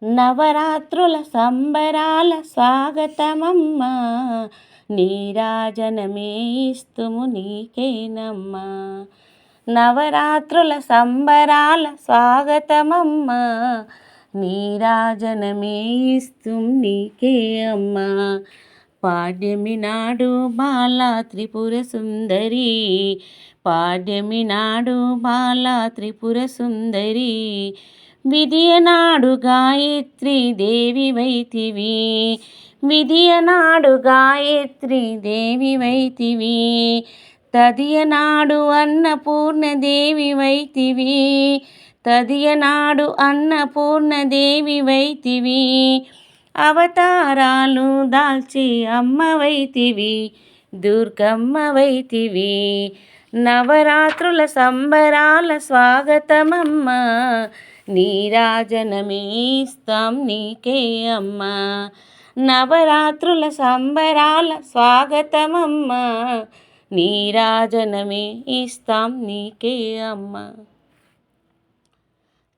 నవరాత్రుల సంబరాల స్వాగతమమ్మా, నీరాజనమే ఇస్తుము నీకేనమ్మా. నవరాత్రుల సంబరాల స్వాగతమమ్మా, నీరాజనమే ఇస్తుము నీకే అమ్మా. పాడ్యమి నాడు బాలా త్రిపుర సుందరి, పాడ్యమి నాడు బాలా త్రిపుర సుందరి, విధియనాడు గాయత్రి దేవి వైతివి, విధియనాడు గాయత్రి దేవి వైతివి, తదియనాడు అన్నపూర్ణ దేవి వైతివి, తదియనాడు అన్నపూర్ణ దేవి వైతివి, అవతారాలు దాల్చి అమ్మ వైతివి, దుర్గమ్మ వైతివి. నవరాత్రుల సంబరాల స్వాగతమమ్మా, నీరాజనమే ఇస్తాం నీకే అమ్మా. నవరాత్రుల సంబరాల స్వాగతమమ్మా, నీరాజనమే ఇస్తాం నీకే అమ్మా.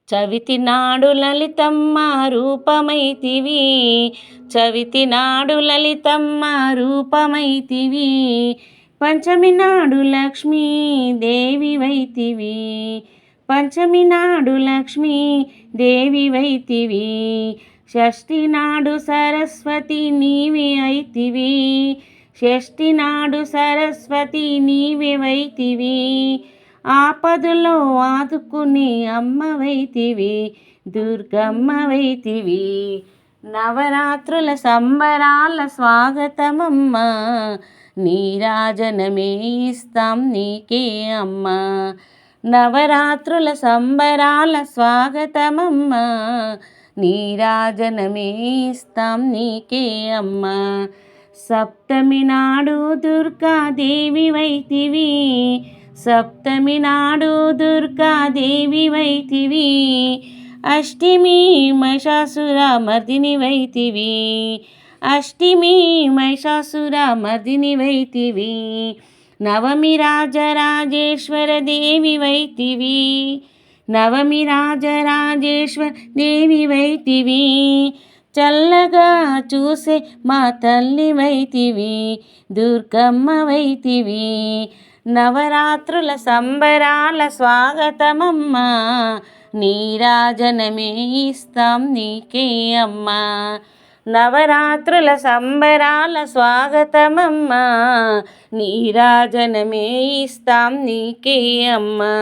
చవితి నాడు లలితమ్మ రూపమైతివి, చవితి నాడు లలితమ్మ రూపమైతివి, పంచమి నాడు లక్ష్మీ దేవి వైతివి, పంచమి నాడు లక్ష్మీ దేవి వైతివి, షష్ఠి నాడు సరస్వతి నీవే అయితివి, షష్ఠి నాడు సరస్వతి నీవే వైతివి, ఆపదలో ఆదుకుని అమ్మ వైతివి, దుర్గమ్మ వైతివి. నవరాత్రుల సంబరాల స్వాగతమమ్మా, నీరాజనమే ఇస్తాం నీకే అమ్మా. నవరాత్రుల సంబరాల స్వాగతమమ్మా, నీరాజనమే ఇస్తాం నీకే అమ్మా. సప్తమి నాడు దుర్గాదేవి వైతివి, సప్తమి నాడు దుర్గాదేవి వైతివి, అష్టమి మహిషాసుర మర్దిని వైతివి, అష్టమి మహిషాసుర మర్దిని వైతివి, నవమి రాజరాజేశ్వర దేవి వైతివి, నవమి రాజరాజేశ్వర దేవి వైతివి, చల్లగా చూసే మా తల్లి వైతివి, దుర్గమ్మ వైతివి. నవరాత్రుల సంబరాల స్వాగతమమ్మా, నీరాజనమే ఇస్తాం నీకే అమ్మా. నవరాత్రుల సంబరాల స్వాగతమమ్మా, నీరాజనమే ఇస్తాం నీకే అమ్మా.